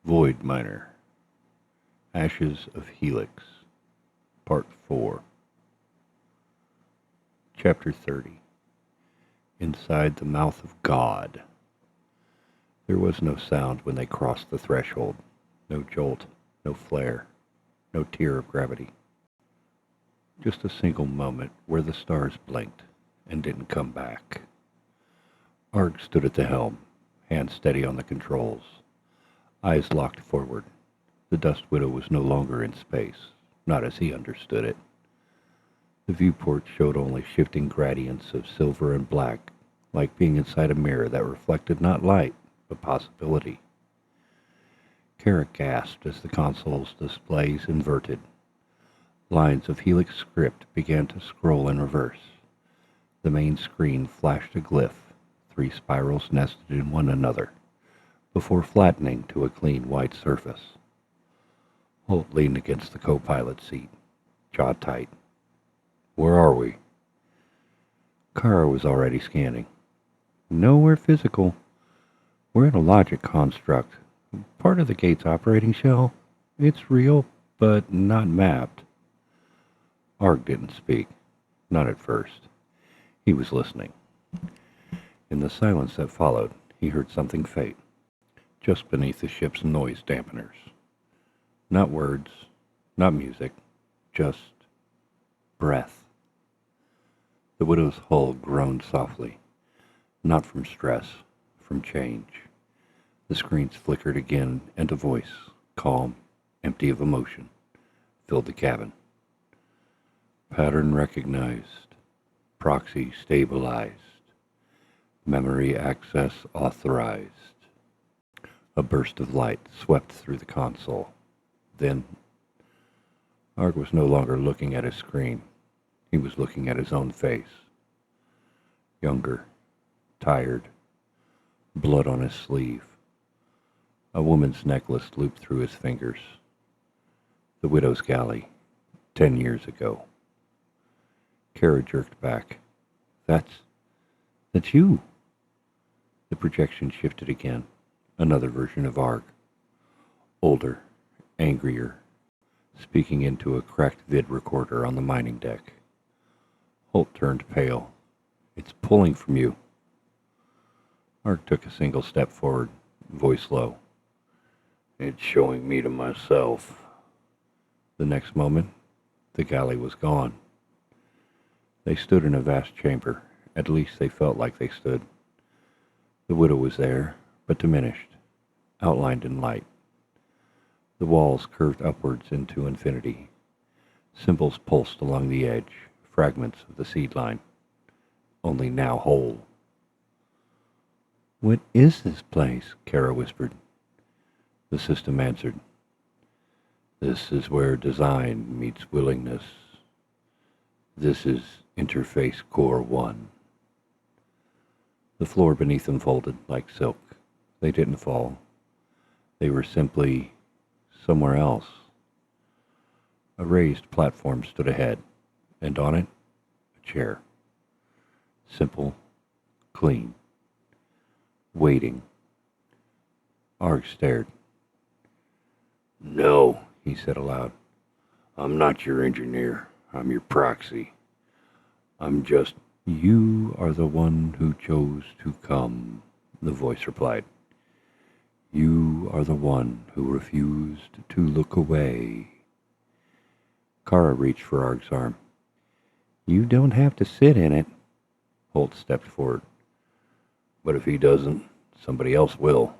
Void Miner, Ashes of Helix, Part 4, Chapter 30. Inside the Mouth of God. There was no sound when they crossed the threshold. No jolt, no flare, no tear of gravity. Just a single moment where the stars blinked and didn't come back. Arg stood at the helm, hands steady on the controls, eyes locked forward. The Dust Widow was no longer in space, not as he understood it. The viewport showed only shifting gradients of silver and black, like being inside a mirror that reflected not light, but possibility. Kara gasped as the console's displays inverted. Lines of Helix script began to scroll in reverse. The main screen flashed a glyph, 3 spirals nested in one another, before flattening to a clean white surface. Holt leaned against the co-pilot seat, jaw tight. "Where are we?" Kara was already scanning. "Nowhere physical. We're in a logic construct, part of the gate's operating shell. It's real, but not mapped." Arg didn't speak, not at first. He was listening. In the silence that followed, he heard something faint, just beneath the ship's noise dampeners. Not words, not music, just breath. The widow's hull groaned softly, not from stress, from change. The screens flickered again, and a voice, calm, empty of emotion, filled the cabin. Pattern recognized. Proxy stabilized. Memory access authorized. A burst of light swept through the console. Then, Arg was no longer looking at his screen. He was looking at his own face. Younger, tired, blood on his sleeve. A woman's necklace looped through his fingers. The widow's galley, 10 years ago. Kara jerked back. That's you." The projection shifted again. Another version of Arg. Older, angrier, speaking into a cracked vid recorder on the mining deck. Holt turned pale. "It's pulling from you." Arg took a single step forward, voice low. "It's showing me to myself." The next moment, the galley was gone. They stood in a vast chamber. At least they felt like they stood. The widow was there, but diminished, outlined in light. The walls curved upwards into infinity. Symbols pulsed along the edge, fragments of the seed line, only now whole. "What is this place?" Kara whispered. The system answered. "This is where design meets willingness. This is Interface Core 1. The floor beneath them folded like silk. They didn't fall. They were simply somewhere else. A raised platform stood ahead, and on it, a chair. Simple, clean, waiting. Arg stared. "No," he said aloud. "I'm not your engineer. I'm your proxy. I'm just—" "You are the one who chose to come," the voice replied. "You are the one who refused to look away." Kara reached for Arg's arm. "You don't have to sit in it." Holt stepped forward. "But if he doesn't, somebody else will."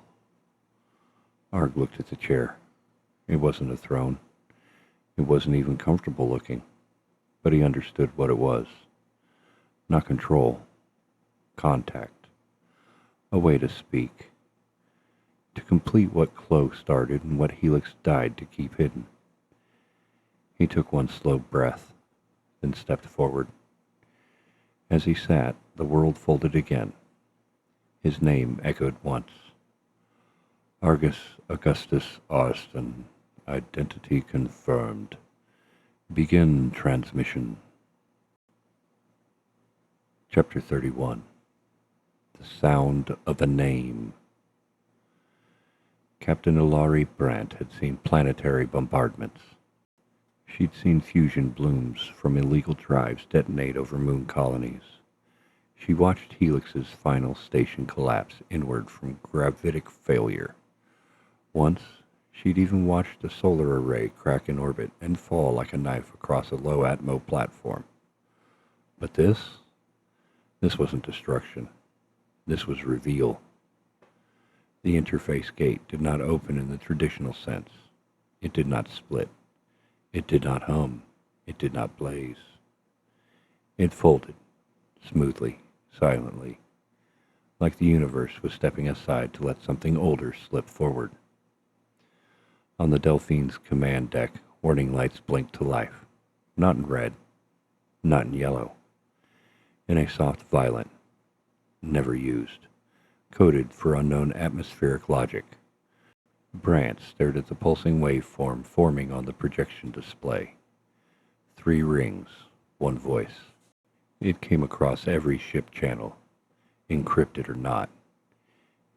Arg looked at the chair. It wasn't a throne. It wasn't even comfortable looking. But he understood what it was. Not control. Contact. A way to speak. To complete what Chloe started and what Helix died to keep hidden. He took one slow breath, then stepped forward. As he sat, the world folded again. His name echoed once. Argus Augustus Arsten. Identity confirmed. Begin transmission. Chapter 31. The Sound of a Name. Captain Ilari Brandt had seen planetary bombardments. She'd seen fusion blooms from illegal drives detonate over moon colonies. She watched Helix's final station collapse inward from gravitic failure. Once, she'd even watched a solar array crack in orbit and fall like a knife across a low-atmo platform. But this wasn't destruction. This was reveal. The interface gate did not open in the traditional sense. It did not split. It did not hum. It did not blaze. It folded, smoothly, silently, like the universe was stepping aside to let something older slip forward. On the Delphine's command deck, warning lights blinked to life. Not in red, not in yellow. In a soft violet, never used, coded for unknown atmospheric logic. Brandt stared at the pulsing waveform forming on the projection display. 3 rings, 1 voice. It came across every ship channel, encrypted or not.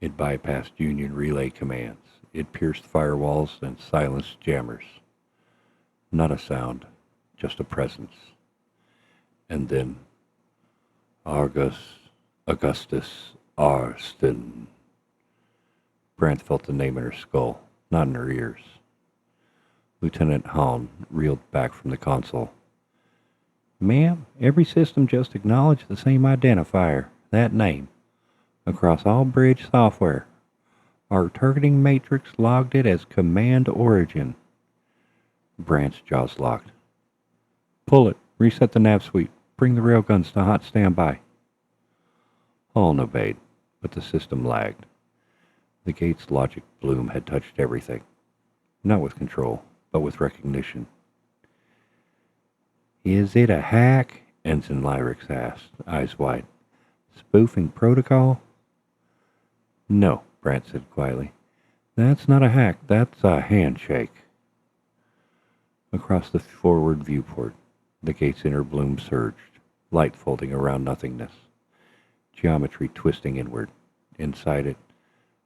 It bypassed Union relay commands. It pierced firewalls and silenced jammers. Not a sound, just a presence. And then, Augustus Arsten. Brandt felt the name in her skull, not in her ears. Lieutenant Hahn reeled back from the console. Ma'am, every system just acknowledged the same identifier, that name, across all bridge software. Our targeting matrix logged it as Command Origin. Brandt's jaws locked. Pull it. Reset the nav suite. Bring the railguns to hot standby. Hahn obeyed, but the system lagged. The gate's logic bloom had touched everything. Not with control, but with recognition. Is it a hack? Ensign Lyrics asked, eyes wide. Spoofing protocol? No, Brandt said quietly. That's not a hack, that's a handshake. Across the forward viewport, the gate's inner bloom surged, light folding around nothingness, geometry twisting inward. Inside it,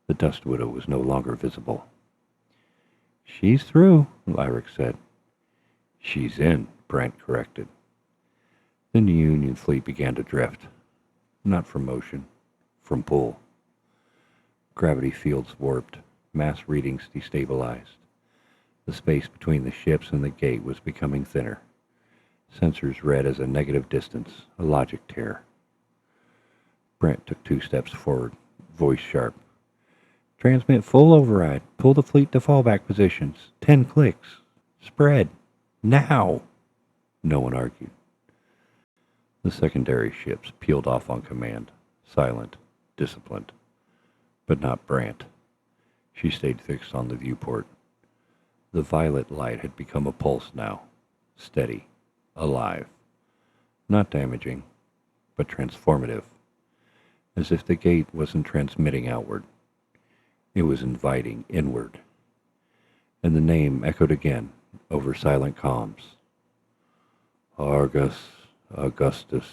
the Dust Widow was no longer visible. She's through, Lyrics said. She's in, Brandt corrected. Then the Union fleet began to drift. Not from motion, from pull. Gravity fields warped, mass readings destabilized. The space between the ships and the gate was becoming thinner. Sensors read as a negative distance, a logic tear. Brandt took 2 steps forward, voice sharp. Transmit full override. Pull the fleet to fallback positions. 10 clicks. Spread. Now! No one argued. The secondary ships peeled off on command, silent, disciplined. But not Brandt. She stayed fixed on the viewport. The violet light had become a pulse now, steady, alive. Not damaging, but transformative. As if the gate wasn't transmitting outward. It was inviting inward. And the name echoed again over silent comms. Augustus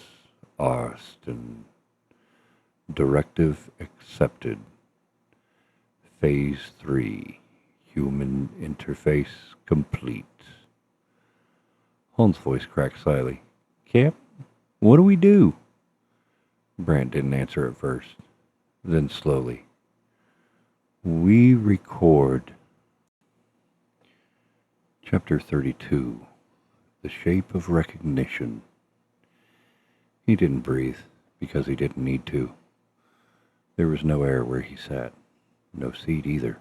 Arsten. Directive accepted. Phase 3. Human interface complete. Hahn's voice cracked slyly. Cap, what do we do? Brandt didn't answer at first. Then slowly. We record. Chapter 32. The Shape of Recognition. He didn't breathe, because he didn't need to. There was no air where he sat. No seat either.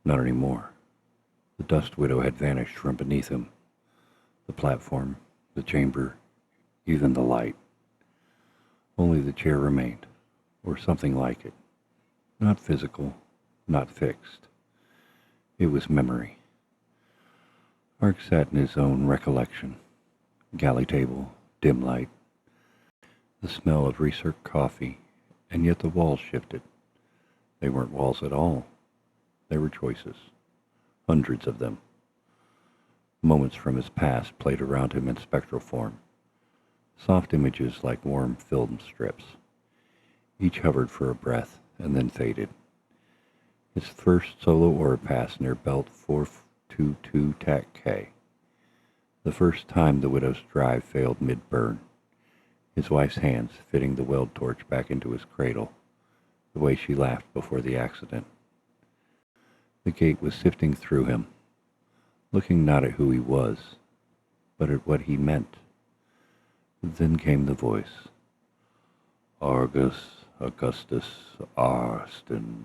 Not anymore. The Dust Widow had vanished from beneath him. The platform, the chamber, even the light. Only the chair remained, or something like it. Not physical, not fixed. It was memory. Arg sat in his own recollection. Galley table, dim light. The smell of recirc coffee, and yet the walls shifted. They weren't walls at all. They were choices. Hundreds of them. Moments from his past played around him in spectral form. Soft images like warm film strips. Each hovered for a breath and then faded. His first solo ore pass near belt 422 TAC K. The first time the widow's drive failed mid-burn. His wife's hands fitting the weld torch back into his cradle, the way she laughed before the accident. The gate was sifting through him, looking not at who he was, but at what he meant. Then came the voice. Augustus Arsten.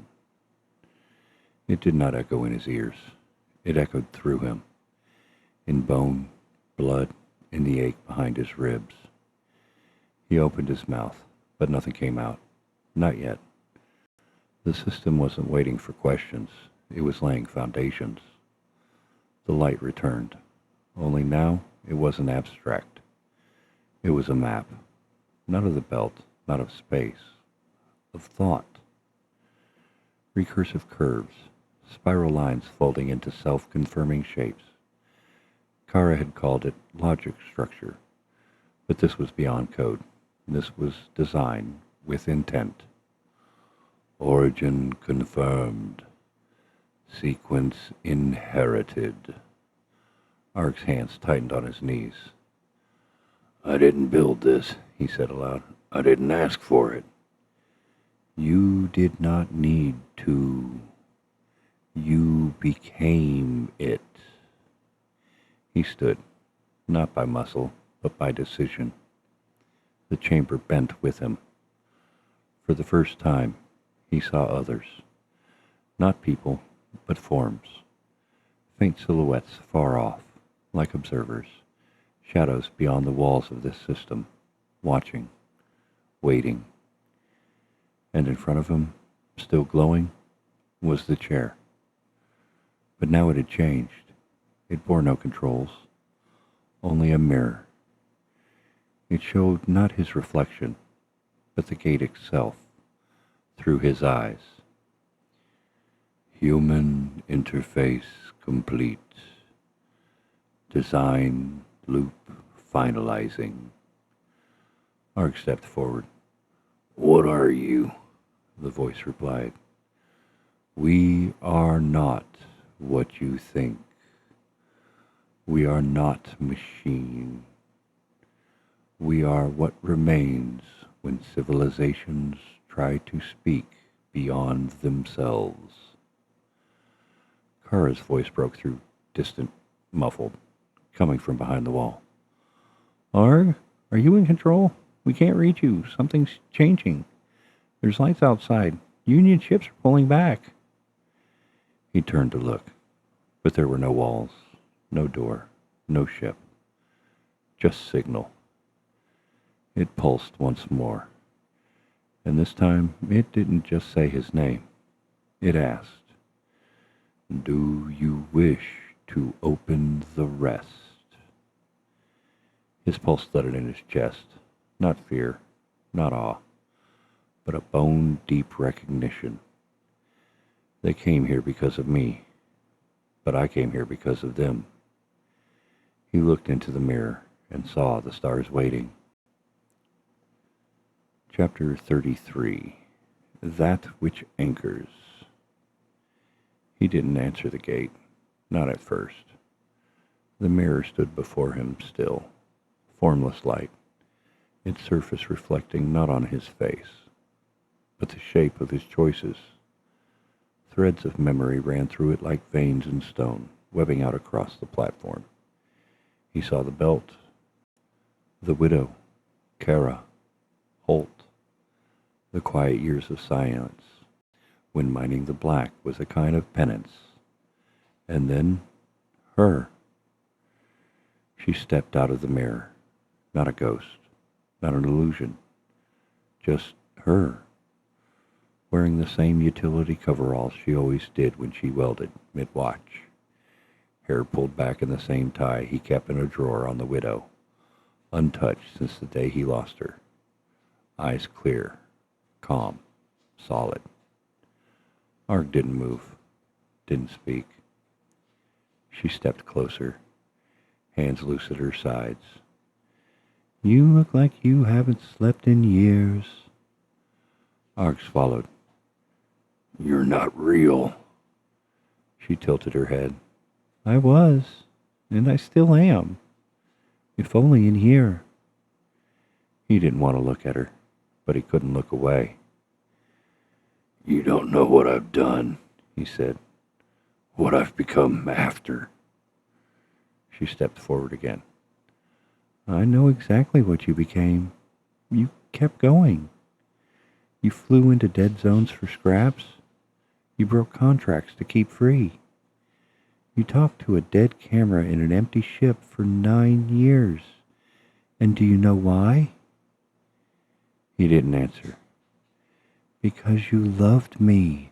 It did not echo in his ears. It echoed through him, in bone, blood, in the ache behind his ribs. He opened his mouth, but nothing came out. Not yet. The system wasn't waiting for questions. It was laying foundations. The light returned. Only now it wasn't abstract. It was a map. Not of the belt, not of space. Of thought. Recursive curves. Spiral lines folding into self-confirming shapes. Kara had called it logic structure. But this was beyond code. This was design with intent. Origin confirmed. Sequence inherited. Arg's hands tightened on his knees. I didn't build this, he said aloud. I didn't ask for it. You did not need to. You became it. He stood, not by muscle, but by decision. The chamber bent with him. For the first time, he saw others. Not people, but forms. Faint silhouettes far off, like observers. Shadows beyond the walls of this system, watching, waiting. And in front of him, still glowing, was the chair. But now it had changed. It bore no controls, only a mirror. It showed not his reflection, but the gate itself, through his eyes. Human interface complete. Design loop finalizing. Arg stepped forward. What are you? The voice replied. We are not what you think. We are not machine. We are what remains when civilizations try to speak beyond themselves. Kara's voice broke through, distant, muffled, coming from behind the wall. Arg, are you in control? We can't reach you. Something's changing. There's lights outside. Union ships are pulling back. He turned to look, but there were no walls, no door, no ship. Just signal. It pulsed once more. And this time, it didn't just say his name. It asked, Do you wish to open the rest? His pulse thudded in his chest. Not fear, not awe, but a bone-deep recognition. They came here because of me, but I came here because of them. He looked into the mirror and saw the stars waiting. Chapter 33. That Which Anchors. He didn't answer the gate, not at first. The mirror stood before him still, formless light, its surface reflecting not on his face, but the shape of his choices. Threads of memory ran through it like veins in stone, webbing out across the platform. He saw the belt, the widow, Kara, Holt, the quiet years of silence, when mining the black was a kind of penance. And then, her. She stepped out of the mirror, not a ghost, not an illusion, just her, wearing the same utility coveralls she always did when she welded mid-watch. Hair pulled back in the same tie he kept in a drawer on the widow, untouched since the day he lost her. Eyes clear, calm, solid. Arg didn't move, didn't speak. She stepped closer, hands loose at her sides. You look like you haven't slept in years. Arg swallowed. You're not real. She tilted her head. I was, and I still am. If only in here. He didn't want to look at her, but he couldn't look away. You don't know what I've done, he said. What I've become after. She stepped forward again. I know exactly what you became. You kept going. You flew into dead zones for scraps. You broke contracts to keep free. You talked to a dead camera in an empty ship for 9 years. And do you know why? He didn't answer. Because you loved me.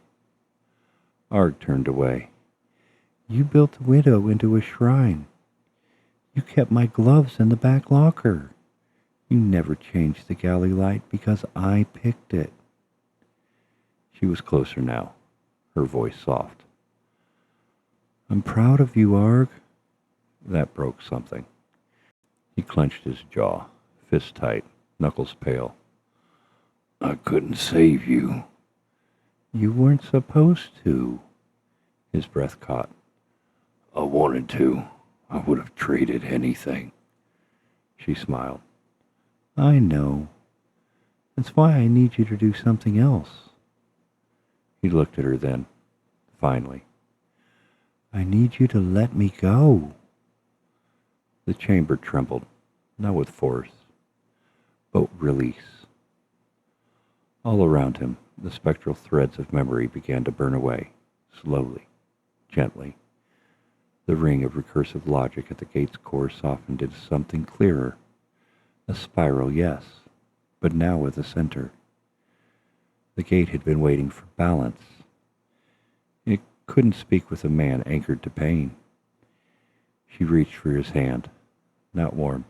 Arg turned away. You built the widow into a shrine. You kept my gloves in the back locker. You never changed the galley light because I picked it. She was closer now, her voice soft. I'm proud of you, Arg. That broke something. He clenched his jaw, fist tight, knuckles pale. I couldn't save you. You weren't supposed to. His breath caught. I wanted to. I would have traded anything. She smiled. I know. That's why I need you to do something else. He looked at her then, finally. I need you to let me go. The chamber trembled, not with force, but release. All around him, the spectral threads of memory began to burn away, slowly, gently. The ring of recursive logic at the gate's core softened into something clearer. A spiral, yes, but now with a center. The gate had been waiting for balance. It couldn't speak with a man anchored to pain. She reached for his hand, not warm,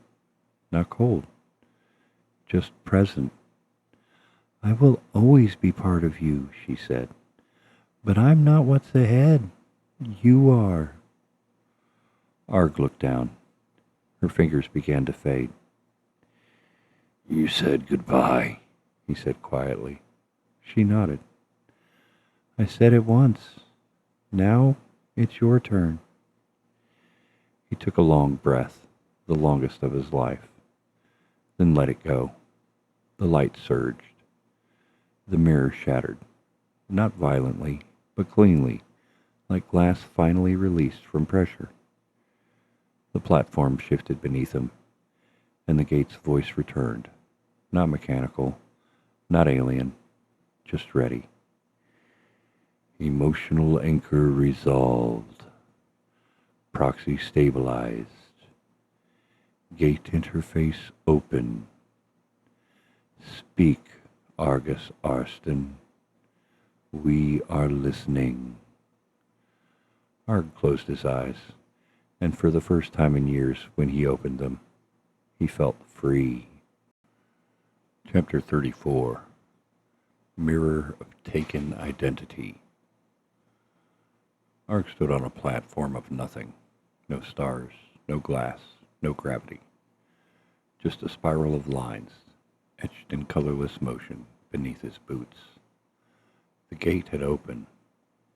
not cold, just present. I will always be part of you, she said, but I'm not what's ahead. You are. Arg looked down. Her fingers began to fade. You said goodbye, he said quietly. She nodded. I said it once. Now it's your turn. He took a long breath, the longest of his life, then let it go. The light surged. The mirror shattered, not violently, but cleanly, like glass finally released from pressure. The platform shifted beneath him, and the gate's voice returned, not mechanical, not alien, just ready. Emotional anchor resolved. Proxy stabilized. Gate interface open. Speak, Arg Arsten. We are listening. Arg closed his eyes, and for the first time in years, when he opened them, he felt free. Chapter 34. Mirror of Taken Identity. Arg stood on a platform of nothing. No stars, no glass, no gravity. Just a spiral of lines, etched in colorless motion beneath his boots. The gate had opened,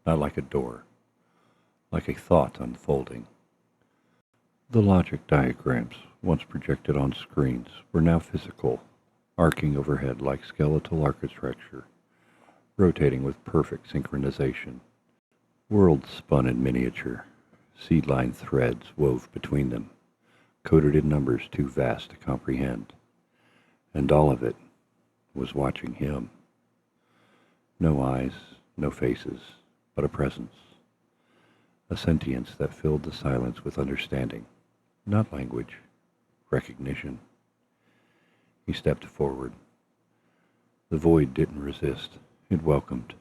not like a door, like a thought unfolding. The logic diagrams, once projected on screens, were now physical, arcing overhead like skeletal architecture, rotating with perfect synchronization. Worlds spun in miniature, seed-line threads wove between them, coded in numbers too vast to comprehend. And all of it was watching him. No eyes, no faces, but a presence. A sentience that filled the silence with understanding, not language, recognition. He stepped forward. The void didn't resist, it welcomed.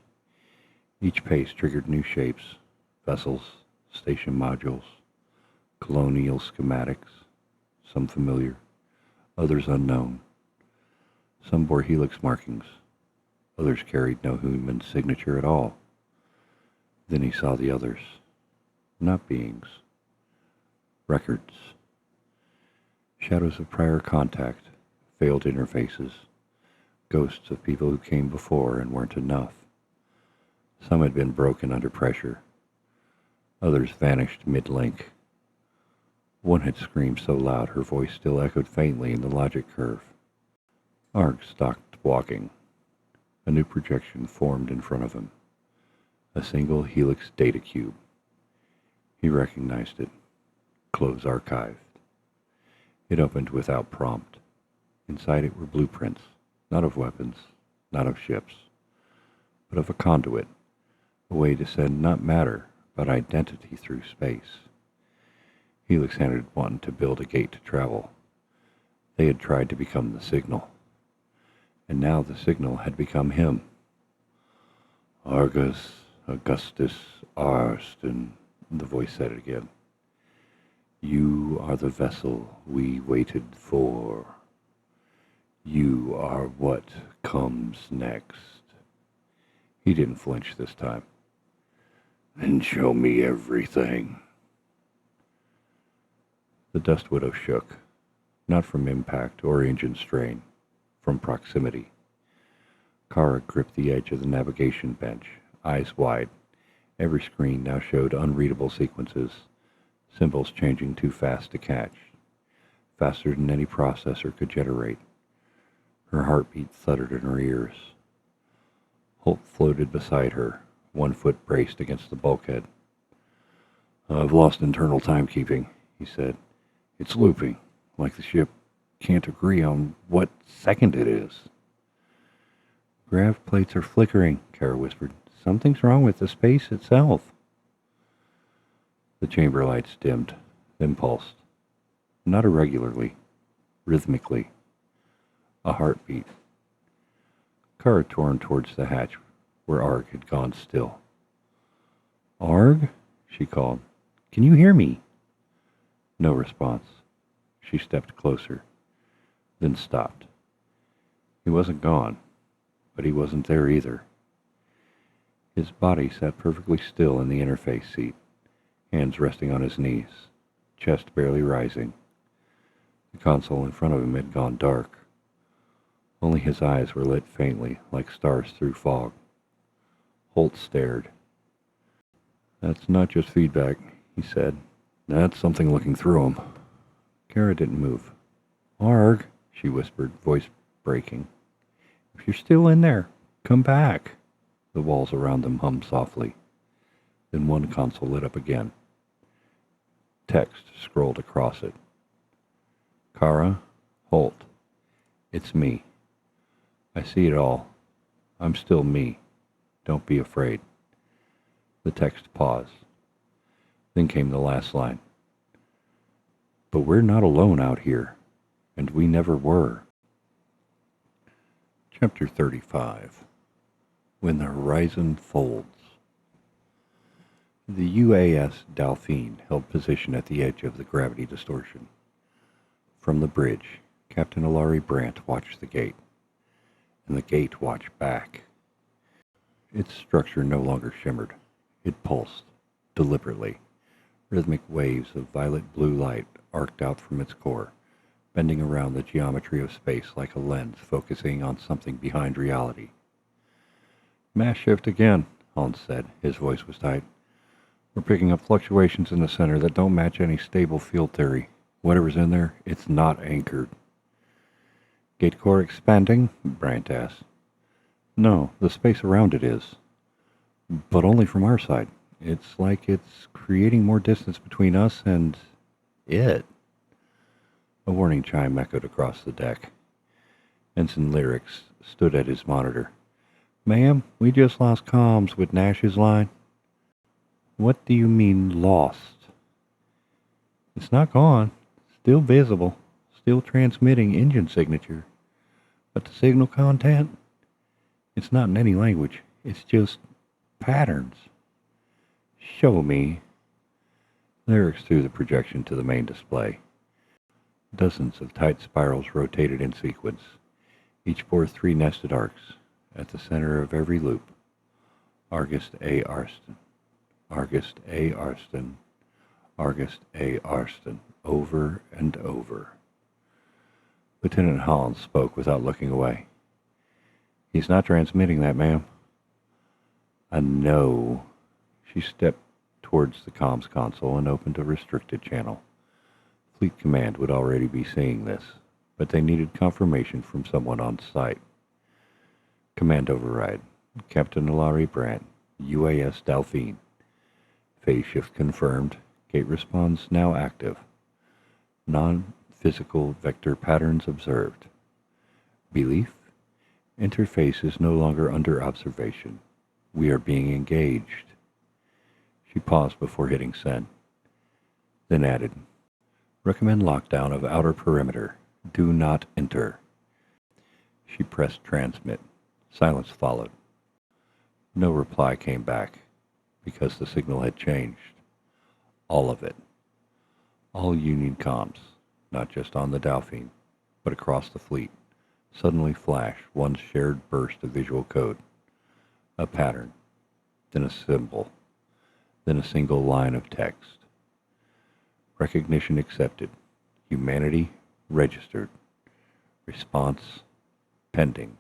Each pace triggered new shapes, vessels, station modules, colonial schematics, some familiar, others unknown. Some bore helix markings, others carried no human signature at all. Then he saw the others, not beings, records, shadows of prior contact, failed interfaces, ghosts of people who came before and weren't enough. Some had been broken under pressure. Others vanished mid-link. One had screamed so loud her voice still echoed faintly in the logic curve. Arg stopped walking. A new projection formed in front of him. A single Helix data cube. He recognized it. Close archived. It opened without prompt. Inside it were blueprints, not of weapons, not of ships, but of a conduit, a way to send not matter, but identity through space. Helix had wanted to build a gate to travel. They had tried to become the signal. And now the signal had become him. Argus Augustus Arsten, the voice said it again. You are the vessel we waited for. You are what comes next. He didn't flinch this time. Then show me everything. The Dust Widow shook, not from impact or engine strain, from proximity. Kara gripped the edge of the navigation bench, eyes wide. Every screen now showed unreadable sequences, symbols changing too fast to catch, faster than any processor could generate. Her heartbeat thundered in her ears. Holt floated beside her, one foot braced against the bulkhead. I've lost internal timekeeping, he said. It's looping, like the ship can't agree on what second it is. Grav plates are flickering, Kara whispered. Something's wrong with the space itself. The chamber lights dimmed, then pulsed. Not irregularly, rhythmically. A heartbeat. Kara turned towards the hatch, where Arg had gone still. Arg? She called. Can you hear me? No response. She stepped closer, then stopped. He wasn't gone, but he wasn't there either. His body sat perfectly still in the interface seat, hands resting on his knees, chest barely rising. The console in front of him had gone dark. Only his eyes were lit faintly, like stars through fog. Holt stared. That's not just feedback, he said. That's something looking through him. Kara didn't move. Arg, she whispered, voice breaking. If you're still in there, come back. The walls around them hummed softly. Then one console lit up again. Text scrolled across it. Kara, Holt. It's me. I see it all. I'm still me. Don't be afraid. The text paused. Then came the last line. But we're not alone out here, and we never were. Chapter 35. When the Horizon Folds. The UAS Dauphine held position at the edge of the gravity distortion. From the bridge, Captain Ilari Brandt watched the gate, and the gate watched back. Its structure no longer shimmered. It pulsed, deliberately. Rhythmic waves of violet-blue light arced out from its core, bending around the geometry of space like a lens focusing on something behind reality. Mass shift again, Hans said. His voice was tight. We're picking up fluctuations in the center that don't match any stable field theory. Whatever's in there, it's not anchored. Gate core expanding? Brandt asked. No, the space around it is. But only from our side. It's like it's creating more distance between us and it. A warning chime echoed across the deck. Ensign Lyrics stood at his monitor. Ma'am, we just lost comms with Nash's line. What do you mean, lost? It's not gone. Still visible. Still transmitting engine signature. But the signal content? It's not in any language. It's just patterns. Show me. Lyrics threw the projection to the main display. Dozens of tight spirals rotated in sequence. Each bore 3 nested arcs. At the center of every loop, Argst A. Arsten, Argst A. Arsten, Argst A. Arsten, over and over. Lieutenant Holland spoke without looking away. He's not transmitting that, ma'am. A no. She stepped towards the comms console and opened a restricted channel. Fleet Command would already be seeing this, but they needed confirmation from someone on site. Command override. Captain Ilari Brandt, UAS Delphine. Phase shift confirmed. Gate response now active. Non-physical vector patterns observed. Belief? Interface is no longer under observation. We are being engaged. She paused before hitting send, then added, recommend lockdown of outer perimeter. Do not enter. She pressed transmit. Silence followed. No reply came back, because the signal had changed. All of it. All Union comms, not just on the Delphine, but across the fleet, suddenly flashed one shared burst of visual code. A pattern, then a symbol, then a single line of text. Recognition accepted. Humanity registered. Response pending.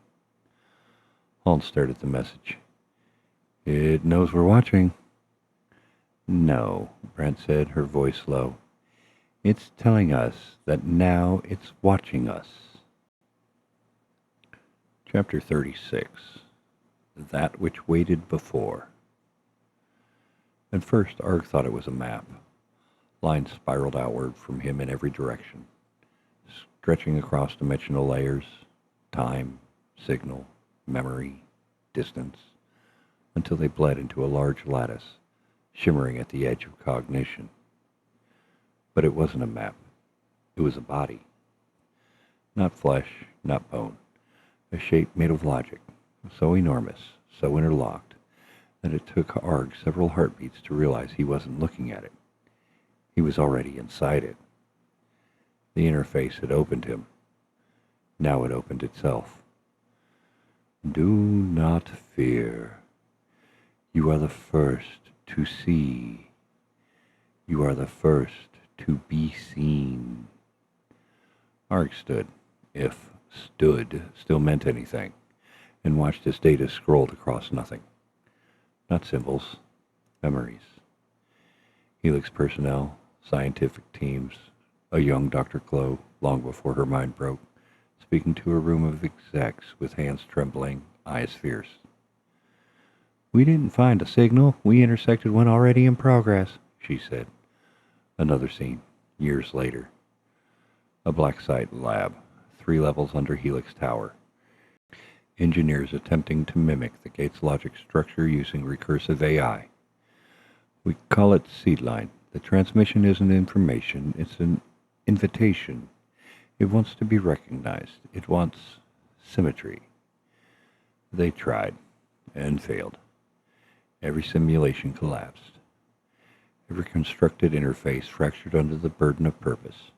Holmes stared at the message. It knows we're watching. No, Brent said, her voice low. It's telling us that now it's watching us. Chapter 36. That which waited before. At first, Arg thought it was a map. Lines spiraled outward from him in every direction, stretching across dimensional layers, time, signal, memory, distance, until they bled into a large lattice, shimmering at the edge of cognition. But it wasn't a map. It was a body. Not flesh, not bone. A shape made of logic, so enormous, so interlocked, that it took Arg several heartbeats to realize he wasn't looking at it. He was already inside it. The interface had opened him. Now it opened itself. Do not fear. You are the first to see. You are the first to be seen. Arg stood, if stood still meant anything, and watched his data scrolled across nothing. Not symbols, memories. Helix personnel, scientific teams, a young Dr. Glow, long before her mind broke, speaking to a room of execs with hands trembling, eyes fierce. We didn't find a signal. We intersected one already in progress, she said. Another scene, years later. A black site lab, 3 levels under Helix Tower. Engineers attempting to mimic the gate's logic structure using recursive AI. We call it Seedline. The transmission isn't information, it's an invitation. It wants to be recognized. It wants symmetry. They tried, and failed. Every simulation collapsed. Every constructed interface fractured under the burden of purpose.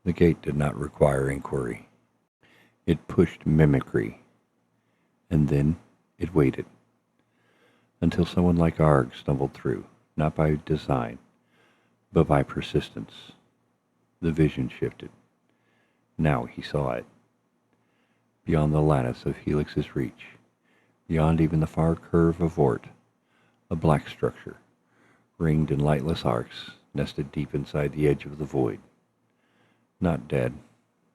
The gate did not require inquiry. It pushed mimicry. And then it waited. Until someone like Arg stumbled through, not by design, but by persistence. The vision shifted. Now he saw it. Beyond the lattice of Helix's reach, beyond even the far curve of Vort, a black structure, ringed in lightless arcs, nested deep inside the edge of the void. Not dead,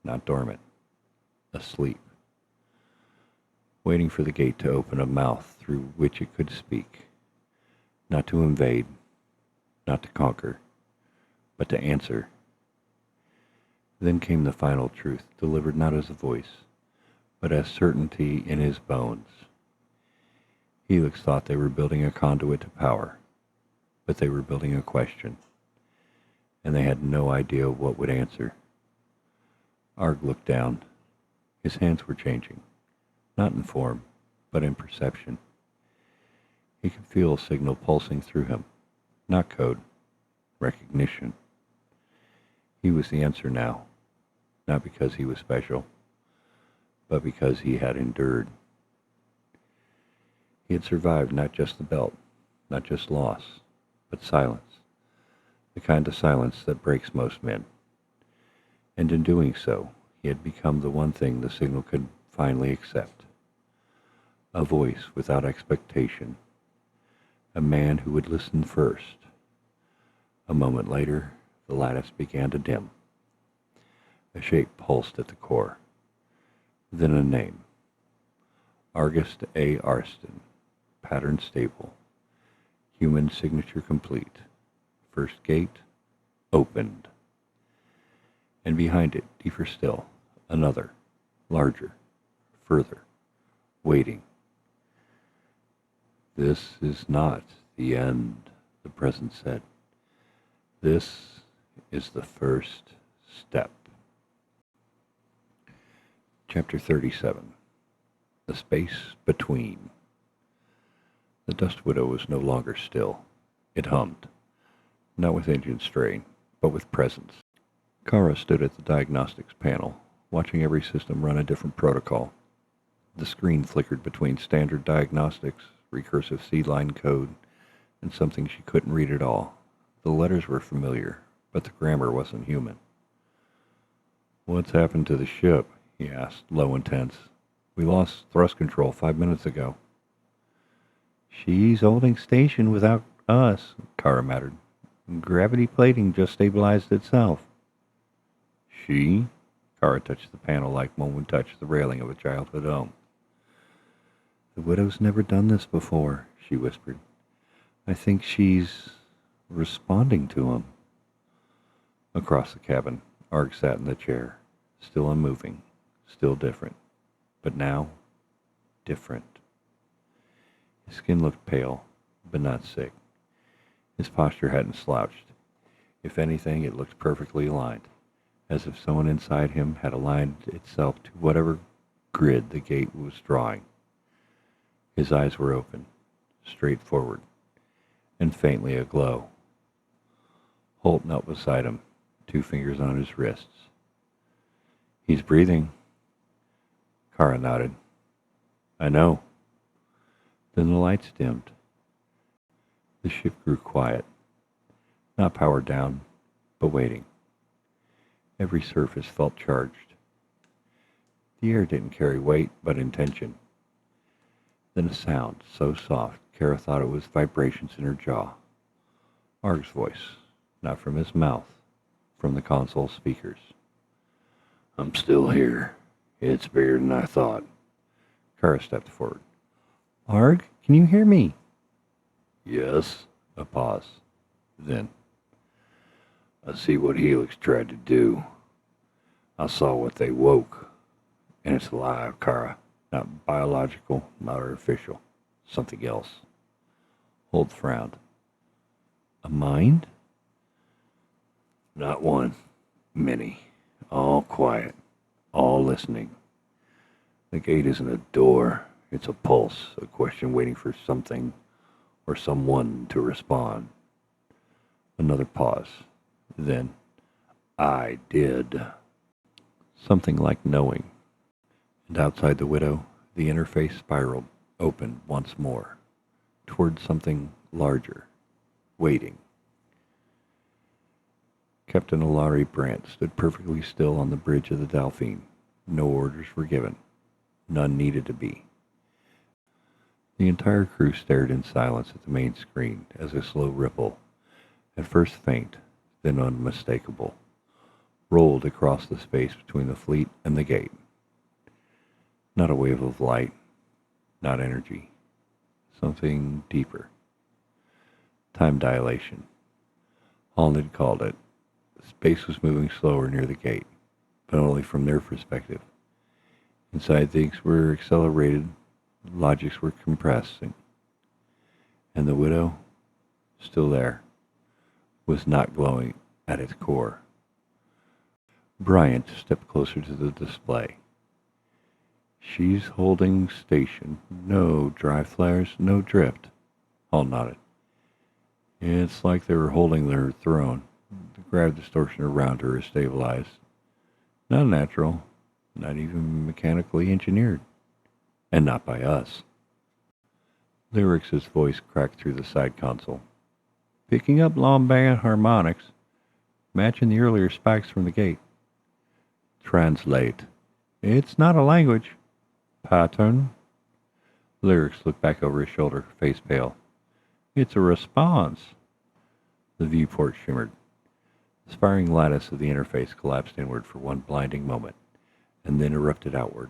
not dormant, asleep. Waiting for the gate to open a mouth through which it could speak, not to invade, not to conquer, but to answer. Then came the final truth, delivered not as a voice, but as certainty in his bones. Helix thought they were building a conduit to power, but they were building a question, and they had no idea what would answer. Arg looked down. His hands were changing, not in form, but in perception. He could feel a signal pulsing through him, not code, recognition. He was the answer now, not because he was special, but because he had endured. He had survived not just the belt, not just loss, but silence, the kind of silence that breaks most men. And in doing so, he had become the one thing the signal could finally accept. A voice without expectation, A man who would listen first. A moment later, the lattice began to dim. A shape pulsed at the core. Then a name. Arg Arsten. Pattern stable. Human signature complete. First gate opened. And behind it, deeper still, another, larger, further, waiting. This is not the end, the presence said. This is the first step. Chapter 37. The space between. The Dust Widow was no longer still. It hummed, not with engine strain, but with presence. Kara stood at the diagnostics panel, watching every system run a different protocol. The screen flickered between standard diagnostics, recursive C-line code, and something she couldn't read at all. The letters were familiar, but the grammar wasn't human. "What's happened to the ship?" he asked, low and tense. "We lost thrust control 5 minutes ago." "She's holding station without us," Kara muttered. "Gravity plating just stabilized itself." "She?" Kara touched the panel like one would touch the railing of a childhood home. "The Widow's never done this before," she whispered. "I think she's responding to him." Across the cabin, Arg sat in the chair, still unmoving, still different, but now different. His skin looked pale, but not sick. His posture hadn't slouched. If anything, it looked perfectly aligned, as if someone inside him had aligned itself to whatever grid the gate was drawing. His eyes were open, straightforward, and faintly aglow. Holt knelt beside him, 2 fingers on his wrists. "He's breathing." Kara nodded. "I know." Then the lights dimmed. The ship grew quiet, not powered down, but waiting. Every surface felt charged. The air didn't carry weight, but intention. Then a sound so soft, Kara thought it was vibrations in her jaw. Arg's voice, not from his mouth, from the console speakers. "I'm still here. It's bigger than I thought." Kara stepped forward. "Arg, can you hear me?" "Yes." A pause. Then, "I see what Helix tried to do. I saw what they woke. And it's alive, Kara. Not biological, not artificial. Something else." Holt frowned. "A mind?" "Not one. Many. All quiet. All listening. The gate isn't a door. It's a pulse, a question waiting for something or someone to respond." Another pause. Then, "I did." Something like knowing. And outside the Widow, the interface spiraled, opened once more, toward something larger, waiting. Captain Ilari Brandt stood perfectly still on the bridge of the Delphine. No orders were given. None needed to be. The entire crew stared in silence at the main screen as a slow ripple, at first faint, then unmistakable, rolled across the space between the fleet and the gate. Not a wave of light, not energy, something deeper. Time dilation. Holland had called it. Space was moving slower near the gate, but only from their perspective. Inside, things were accelerated, logics were compressing, and the Widow, still there, was not glowing at its core. Bryant stepped closer to the display. "She's holding station. No drive flares, no drift." Hall nodded. "It's like they were holding their throne. The grav distortion around her is stabilized. Not natural, not even mechanically engineered. And not by us." Lyric's voice cracked through the side console. "Picking up long band harmonics, matching the earlier spikes from the gate." "Translate." "It's not a language." "Pattern." Lyrics looked back over his shoulder, face pale. It's a response. The viewport shimmered. The spiring lattice of the interface collapsed inward for one blinding moment, and then erupted outward.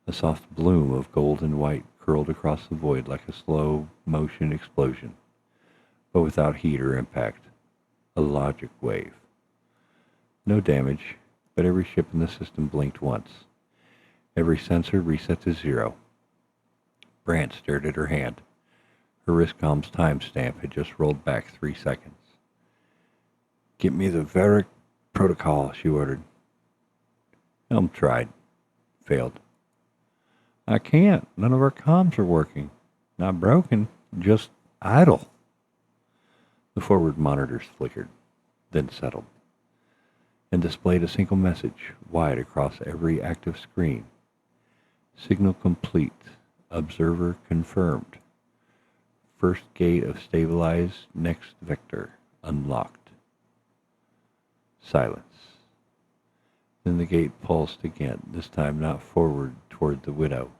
A soft bloom of gold and white curled across the void like a slow-motion explosion, but without heat or impact. A logic wave. No damage, but every ship in the system blinked once. Every sensor reset to 0. Brant stared at her hand. Her wristcom's timestamp had just rolled back 3 seconds. "Get me the Varric protocol," she ordered. Helm tried. Failed. "I can't. None of our comms are working. Not broken, just idle." The forward monitors flickered, then settled, and displayed a single message wide across every active screen. Signal complete. Observer confirmed. First gate of stabilized next vector unlocked. Silence. Then the gate pulsed again, this time not forward toward the widow,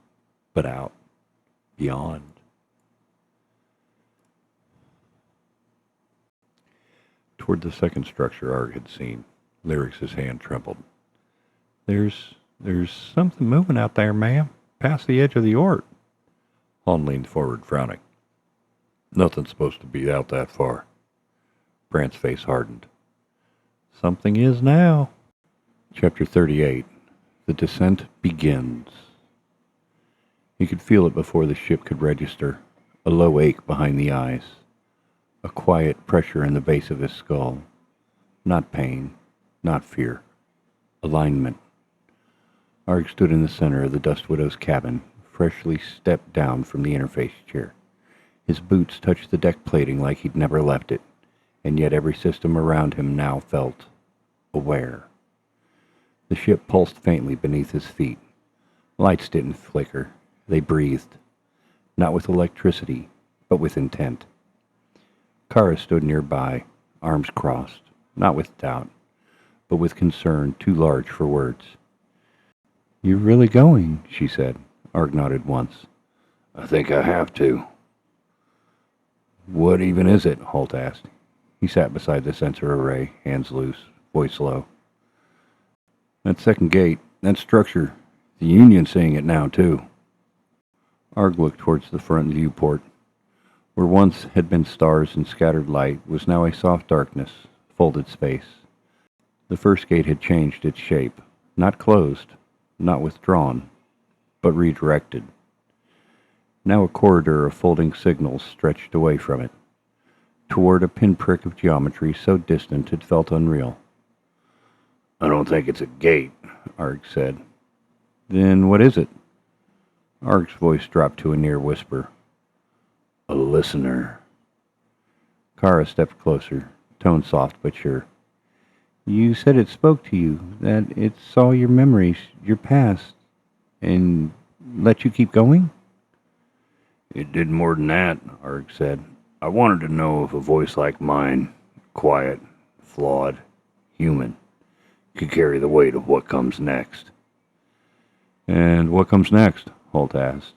but out, beyond. Toward the second structure Arg had seen, Lyrix's hand trembled. There's something moving out there, ma'am, past the edge of the Ort." Hahn leaned forward, frowning. "Nothing's supposed to be out that far." Brant's face hardened. "Something is now." Chapter 38. The descent begins. He could feel it before the ship could register, a low ache behind the eyes, a quiet pressure in the base of his skull. Not pain, not fear. Alignment. Arg stood in the center of the Dust Widow's cabin, freshly stepped down from the interface chair. His boots touched the deck plating like he'd never left it, and yet every system around him now felt aware. The ship pulsed faintly beneath his feet. Lights didn't flicker. They breathed. Not with electricity, but with intent. Kara stood nearby, arms crossed, not with doubt, but with concern too large for words. "You're really going," she said. Arg nodded once. "I think I have to." "What even is it?" Holt asked. He sat beside the sensor array, hands loose, voice low. "That second gate, that structure, the Union's seeing it now, too." Arg looked towards the front viewport. Where once had been stars and scattered light was now a soft darkness, folded space. The first gate had changed its shape, not closed, not withdrawn, but redirected. Now a corridor of folding signals stretched away from it, toward a pinprick of geometry so distant it felt unreal. "I don't think it's a gate," Arg said. "Then what is it?" Arg's voice dropped to a near whisper. "A listener." Kara stepped closer, tone soft but sure. "You said it spoke to you, that it saw your memories, your past, and let you keep going?" "It did more than that," Arg said. "I wanted to know if a voice like mine, quiet, flawed, human, could carry the weight of what comes next." "And what comes next?" Holt asked.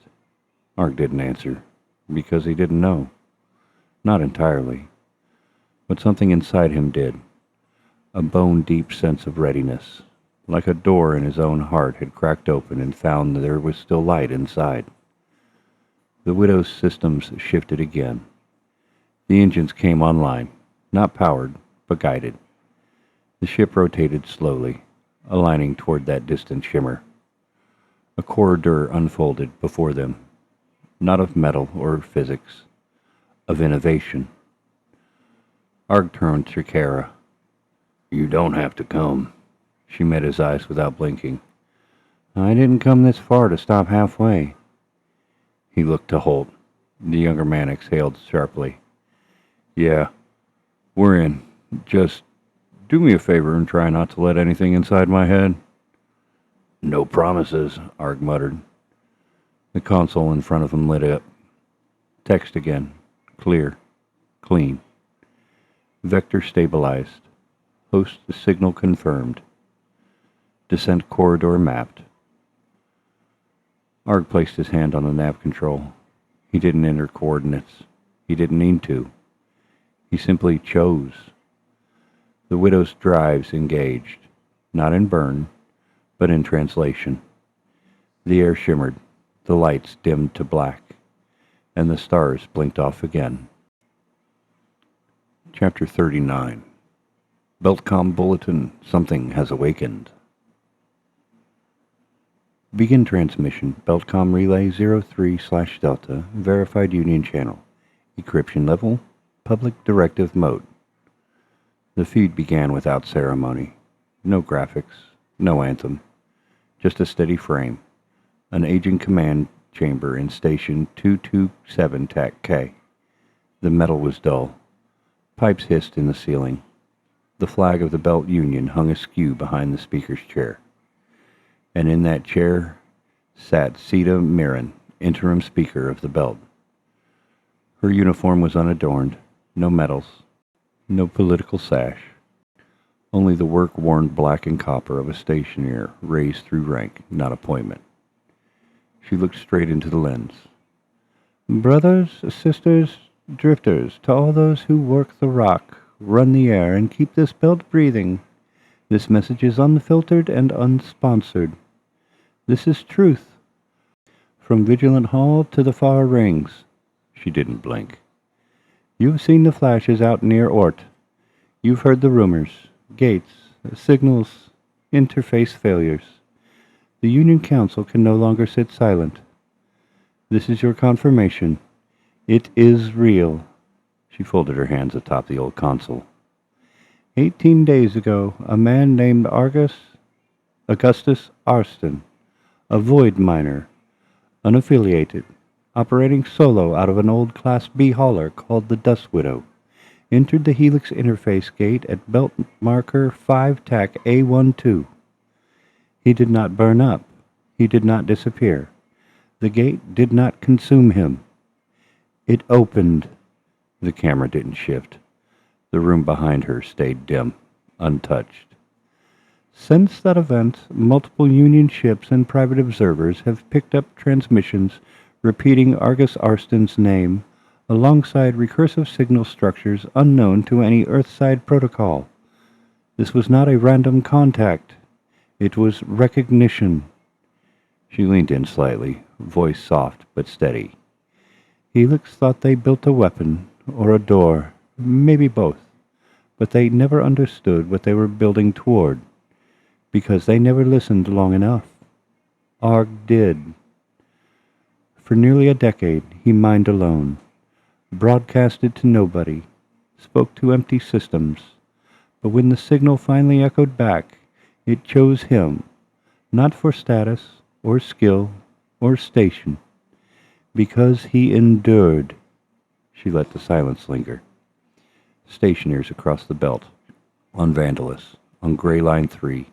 Arg didn't answer, because he didn't know. Not entirely. But something inside him did. A bone-deep sense of readiness, like a door in his own heart had cracked open and found there was still light inside. The Widow's systems shifted again. The engines came online, not powered, but guided. The ship rotated slowly, aligning toward that distant shimmer. A corridor unfolded before them, not of metal or physics, of innovation. Arg turned to Kara. "You don't have to come." She met his eyes without blinking. "I didn't come this far to stop halfway." He looked to Holt. The younger man exhaled sharply. "Yeah, we're in. Just do me a favor and try not to let anything inside my head." "No promises," Arg muttered. The console in front of him lit up. Text again. Clear. Clean. Vector stabilized. Host signal confirmed. Descent corridor mapped. Arg placed his hand on the nav control. He didn't enter coordinates. He didn't need to. He simply chose. The widow's drives engaged, not in burn, but in translation. The air shimmered, the lights dimmed to black, and the stars blinked off again. Chapter 39. Beltcom Bulletin, something has awakened. Begin transmission, Beltcom Relay 03/Delta, verified Union channel. Encryption level, public directive mode. The feed began without ceremony. No graphics, no anthem, just a steady frame. An aging command chamber in station 227 TAC K. The metal was dull. Pipes hissed in the ceiling. The flag of the Belt Union hung askew behind the speaker's chair. And in that chair sat Sita Mirren, interim speaker of the Belt. Her uniform was unadorned, no medals, no political sash, only the work-worn black and copper of a stationeer raised through rank, not appointment. She looked straight into the lens. Brothers, sisters, drifters, to all those who work the rock, run the air, and keep this belt breathing, this message is unfiltered and unsponsored. This is truth. From Vigilant Hall to the far rings. She didn't blink. You've seen the flashes out near Ort. You've heard the rumors, gates, signals, interface failures. The Union Council can no longer sit silent. This is your confirmation. It is real. She folded her hands atop the old console. 18 days ago, a man named Augustus Arsten, a void miner, unaffiliated, operating solo out of an old Class B hauler called the Dust Widow, entered the Helix interface gate at belt marker 5 TAC A12. He did not burn up. He did not disappear. The gate did not consume him. It opened. The camera didn't shift. The room behind her stayed dim, untouched. Since that event, multiple Union ships and private observers have picked up transmissions repeating Argus Arsten's name alongside recursive signal structures unknown to any Earthside protocol. This was not a random contact. It was recognition. She leaned in slightly, voice soft but steady. Helix thought they built a weapon, or a door, maybe both, but they never understood what they were building toward, because they never listened long enough. Arg did. For nearly a decade, he mined alone, broadcasted to nobody, spoke to empty systems, but when the signal finally echoed back, it chose him, not for status, or skill, or station, because he endured. She let the silence linger. Stationers across the belt, on Vandalus, on Gray Line 3,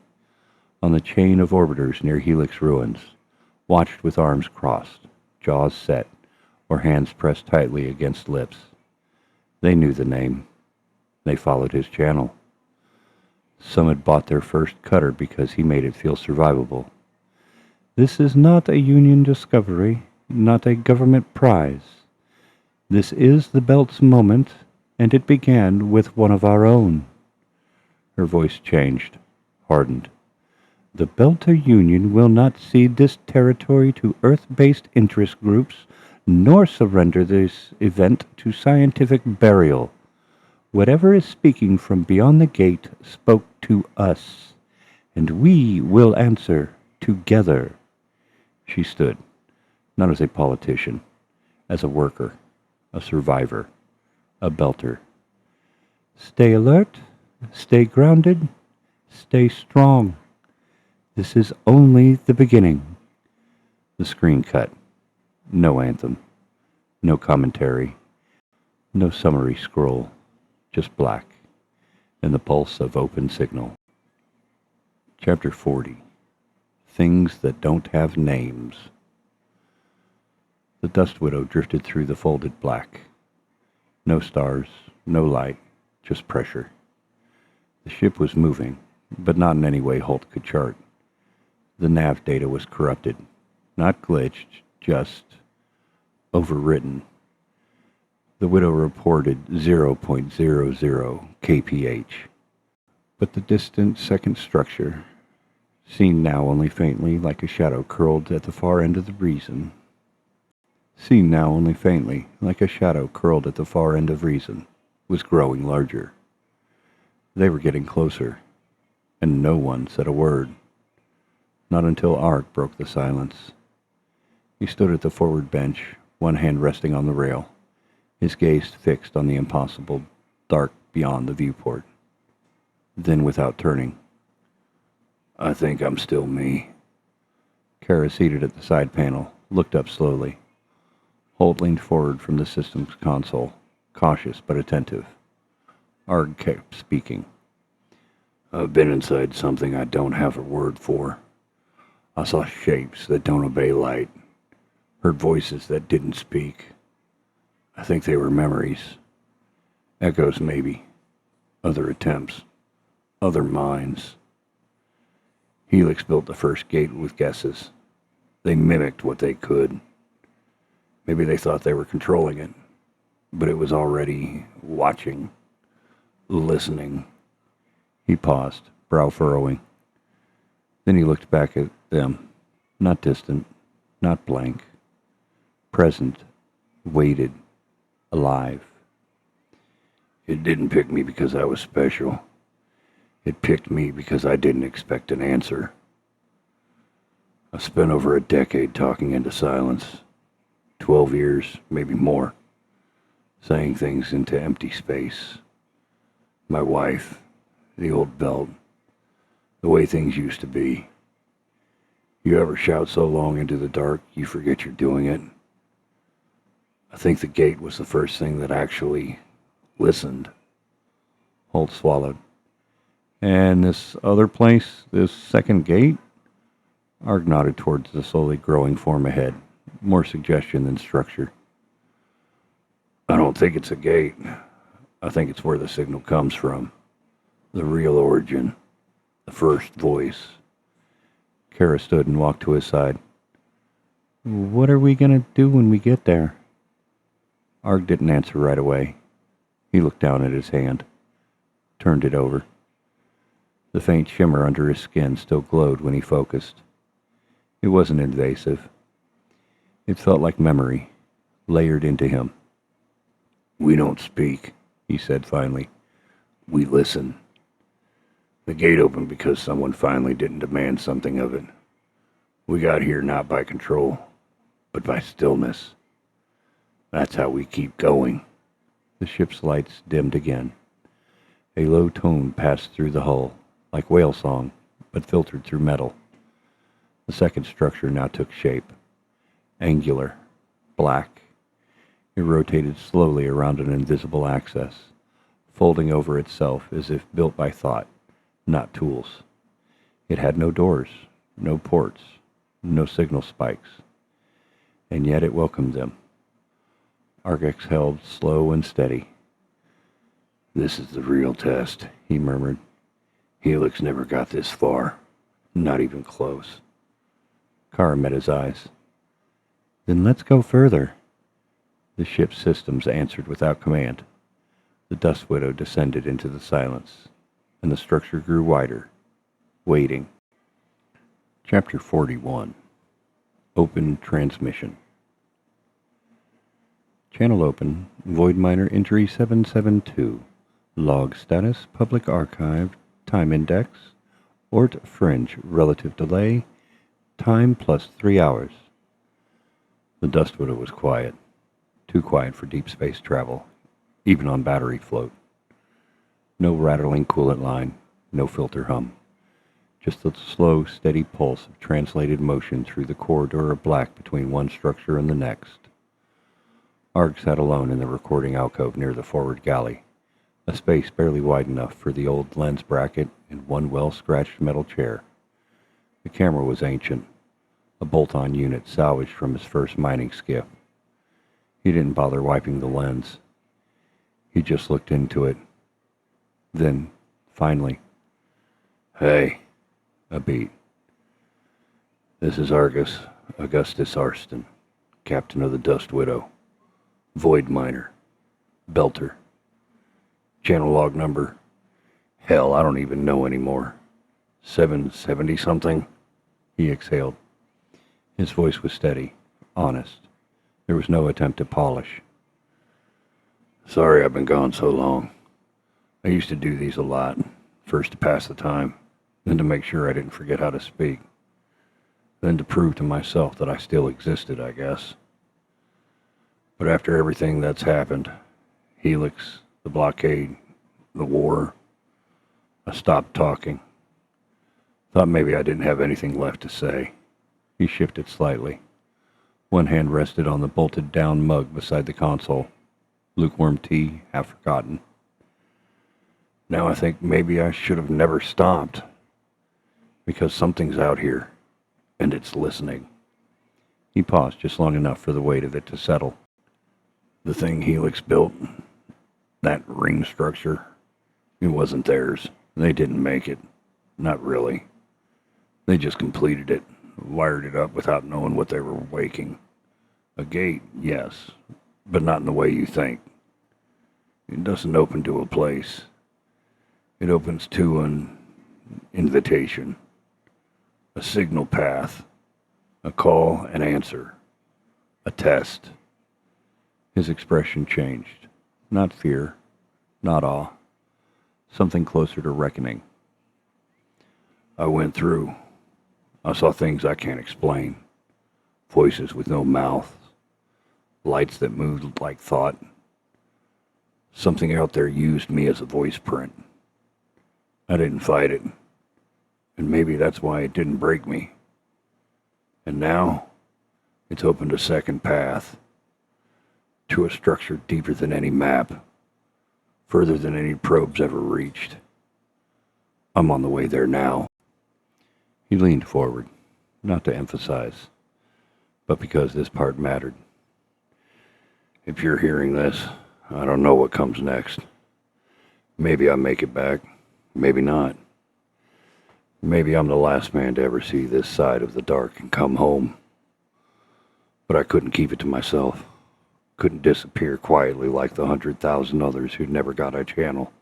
on the chain of orbiters near Helix ruins, watched with arms crossed, jaws set, or hands pressed tightly against lips. They knew the name. They followed his channel. Some had bought their first cutter because he made it feel survivable. This is not a Union discovery, not a government prize. This is the Belt's moment, and it began with one of our own. Her voice changed, hardened. The Belter Union will not cede this territory to Earth-based interest groups, nor surrender this event to scientific burial. Whatever is speaking from beyond the gate spoke to us, and we will answer together. She stood, not as a politician, as a worker, a survivor, a Belter. Stay alert, stay grounded, stay strong. This is only the beginning. The screen cut. No anthem. No commentary. No summary scroll. Just black. And the pulse of open signal. Chapter 40. Things that don't have names. The Dust Widow drifted through the folded black. No stars, no light, just pressure. The ship was moving, but not in any way Holt could chart. The nav data was corrupted, not glitched, just overwritten. The widow reported 0.00 kph, but the distant second structure, seen now only faintly like a shadow curled at the far end of reason, was growing larger. They were getting closer, and no one said a word. Not until Arg broke the silence. He stood at the forward bench, one hand resting on the rail, his gaze fixed on the impossible dark beyond the viewport. Then, without turning, "I think I'm still me." Kara, seated at the side panel, looked up slowly. Holt leaned forward from the system's console, cautious but attentive. Arg kept speaking. "I've been inside something I don't have a word for. I saw shapes that don't obey light, heard voices that didn't speak. I think they were memories. Echoes, maybe. Other attempts. Other minds. Helix built the first gate with guesses. They mimicked what they could. Maybe they thought they were controlling it, but it was already watching, listening." He paused, brow furrowing. Then he looked back at them, not distant, not blank, present, waited, alive. "It didn't pick me because I was special. It picked me because I didn't expect an answer. I spent over a decade talking into silence, 12 years, maybe more, saying things into empty space. My wife, the old belt, the way things used to be. You ever shout so long into the dark you forget you're doing it? I think the gate was the first thing that actually listened." Holt swallowed. "And this other place, this second gate?" Arg nodded towards the slowly growing form ahead, more suggestion than structure. "I don't think it's a gate. I think it's where the signal comes from. The real origin. The first voice." Kara stood and walked to his side. "What are we going to do when we get there?" Arg didn't answer right away. He looked down at his hand, turned it over. The faint shimmer under his skin still glowed when he focused. It wasn't invasive. It felt like memory, layered into him. "We don't speak," he said finally. "We listen. The gate opened because someone finally didn't demand something of it. We got here not by control, but by stillness. That's how we keep going." The ship's lights dimmed again. A low tone passed through the hull, like whale song, but filtered through metal. The second structure now took shape. Angular, black. It rotated slowly around an invisible axis, folding over itself as if built by thought, not tools. It had no doors, no ports, no signal spikes. And yet it welcomed them. Arg exhaled slow and steady. "This is the real test," he murmured. "Helix never got this far. Not even close." Kara met his eyes. "Then let's go further." The ship's systems answered without command. The Dust Widow descended into the silence, and the structure grew wider, waiting. Chapter 41. Open Transmission. Channel open. Void Miner entry 772. Log status. Public archive. Time index. Ort fringe. Relative delay. Time plus 3 hours. The Dust Widow was quiet. Too quiet for deep space travel, even on battery float. No rattling coolant line. No filter hum. Just the slow, steady pulse of translated motion through the corridor of black between one structure and the next. Arg sat alone in the recording alcove near the forward galley, a space barely wide enough for the old lens bracket and one well-scratched metal chair. The camera was ancient, a bolt-on unit salvaged from his first mining skiff. He didn't bother wiping the lens. He just looked into it. Then, finally, "Hey," a beat. "This is Argus Arsten, captain of the Dust Widow. Void Miner. Belter. Channel log number. Hell, I don't even know anymore. 770 something? He exhaled. His voice was steady, honest. There was no attempt at polish. Sorry I've been gone so long. I used to do these a lot. First to pass the time, then to make sure I didn't forget how to speak. Then to prove to myself that I still existed, I guess. But after everything that's happened, Helix, the blockade, the war, I stopped talking. Thought maybe I didn't have anything left to say. He shifted slightly. One hand rested on the bolted down mug beside the console. Lukewarm tea, half forgotten. Now I think maybe I should have never stopped. Because something's out here, and it's listening. He paused just long enough for the weight of it to settle. The thing Helix built, that ring structure, it wasn't theirs. They didn't make it. Not really. They just completed it, wired it up without knowing what they were waking. A gate, yes, but not in the way you think. It doesn't open to a place. It opens to an invitation, a signal path, a call and answer, a test. His expression changed. Not fear, not awe, something closer to reckoning. I went through. I saw things I can't explain. Voices with no mouths. Lights that moved like thought. Something out there used me as a voice print. I didn't fight it. And maybe that's why it didn't break me. And now, it's opened a second path. To a structure deeper than any map. Further than any probes ever reached. I'm on the way there now. He leaned forward, not to emphasize, but because this part mattered. If you're hearing this, I don't know what comes next. Maybe I make it back, maybe not. Maybe I'm the last man to ever see this side of the dark and come home. But I couldn't keep it to myself. Couldn't disappear quietly like the 100,000 others who never got a channel,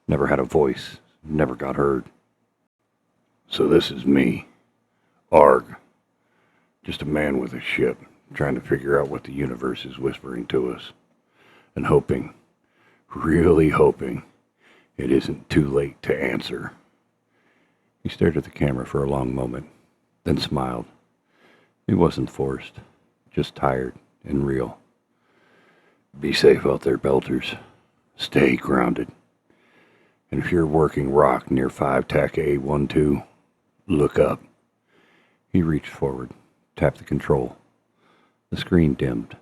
never had a voice, never got heard. So this is me, Arg, just a man with a ship, trying to figure out what the universe is whispering to us, and hoping, really hoping, it isn't too late to answer. He stared at the camera for a long moment, then smiled. It wasn't forced, just tired and real. Be safe out there, Belters. Stay grounded. And if you're working rock near 5 TAC A12, look up. He reached forward, tapped the control. The screen dimmed.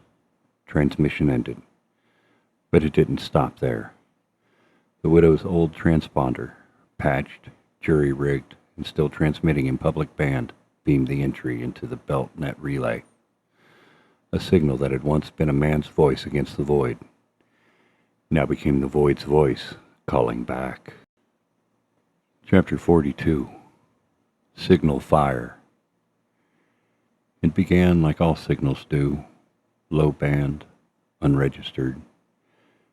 Transmission ended. But it didn't stop there. The Widow's old transponder, patched, jury-rigged, and still transmitting in public band, beamed the entry into the belt net relay. A signal that had once been a man's voice against the void, now became the void's voice, calling back. Chapter 42. Signal Fire. It began like all signals do, low band, unregistered,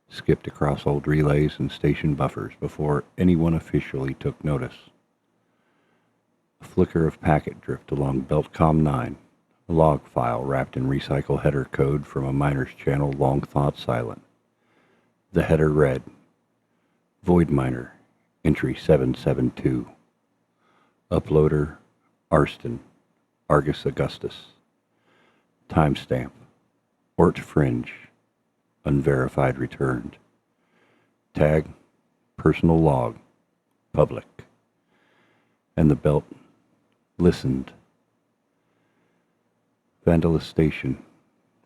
skipped across old relays and station buffers before anyone officially took notice. A flicker of packet drift along Beltcom 9, a log file wrapped in recycle header code from a miner's channel long thought silent. The header read, Void Miner, entry 772. Uploader, Arsten, Argus Augustus. Timestamp, Ort Fringe, unverified returned. Tag, personal log, public. And the belt listened. Vandalus Station,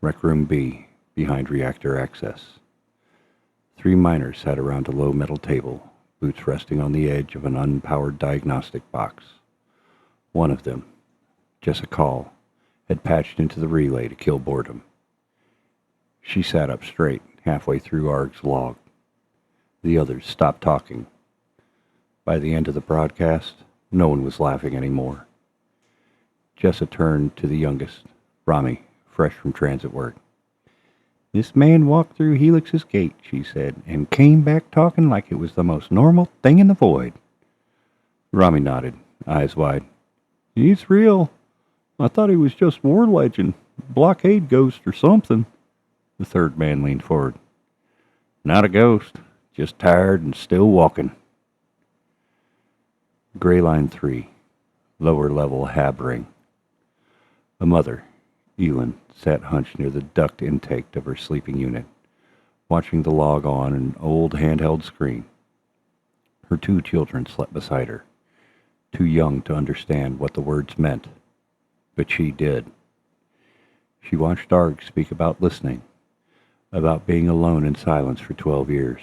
Rec Room B, behind reactor access. 3 miners sat around a low metal table, boots resting on the edge of an unpowered diagnostic box. One of them, Jessica Call, had patched into the relay to kill boredom. She sat up straight, halfway through Arg's log. The others stopped talking. By the end of the broadcast, no one was laughing anymore. Jessa turned to the youngest, Rami, fresh from transit work. This man walked through Helix's gate, she said, and came back talking like it was the most normal thing in the void. Rami nodded, eyes wide. He's real. I thought he was just war legend, blockade ghost or something. The third man leaned forward. Not a ghost, just tired and still walking. Gray Line 3, lower level hab ring. A mother, Elin, sat hunched near the duct intake of her sleeping unit, watching the log on an old handheld screen. Her 2 children slept beside her, too young to understand what the words meant, but she did. She watched Arg speak about listening, about being alone in silence for 12 years,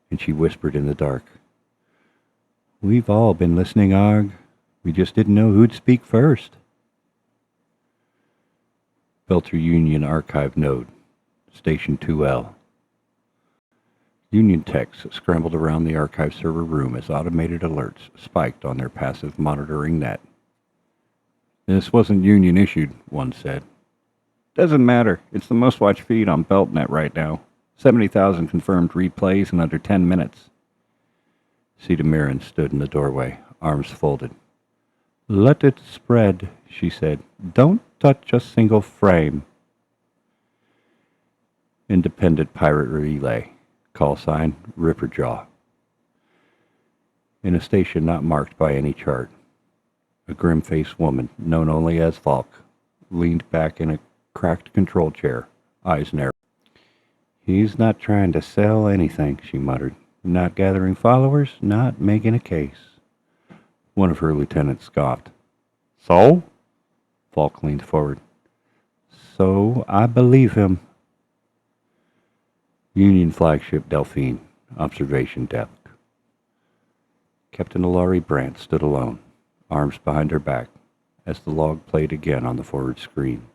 and she whispered in the dark, We've all been listening, Arg. We just didn't know who'd speak first. Belter Union Archive Node, Station 2L. Union techs scrambled around the archive server room as automated alerts spiked on their passive monitoring net. This wasn't Union issued, one said. Doesn't matter. It's the most watched feed on BeltNet right now. 70,000 confirmed replays in under 10 minutes. Sita Mirren stood in the doorway, arms folded. Let it spread, she said. Don't touch a single frame. Independent Pirate Relay. Call sign, Ripperjaw. In a station not marked by any chart, a grim-faced woman, known only as Falk, leaned back in a cracked control chair, eyes narrow. He's not trying to sell anything, she muttered. Not gathering followers, not making a case. One of her lieutenants scoffed. So? Falk leaned forward. So I believe him. Union flagship Delphine, observation deck. Captain Ilari Brandt stood alone, arms behind her back, as the log played again on the forward screen.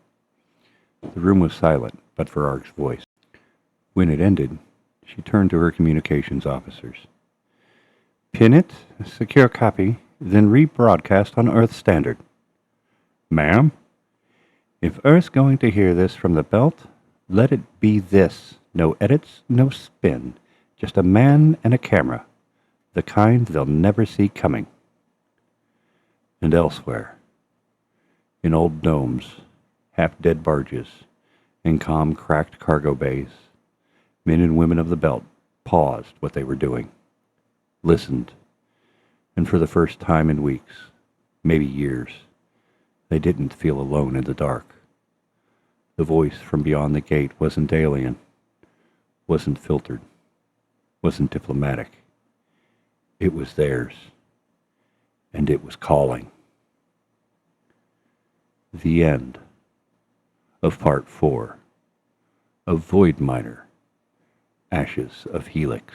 The room was silent, but for Arg's voice. When it ended, she turned to her communications officers. Pin it, secure copy, then rebroadcast on Earth Standard. Ma'am? If Earth's going to hear this from the belt, let it be this. No edits, no spin. Just a man and a camera. The kind they'll never see coming. And elsewhere, in old domes, half-dead barges, in calm, cracked cargo bays, men and women of the belt paused what they were doing, listened, and for the first time in weeks, maybe years, they didn't feel alone in the dark. The voice from beyond the gate wasn't alien, wasn't filtered, wasn't diplomatic. It was theirs, and it was calling. The end of Part 4 of Void Miner, Ashes of Helix.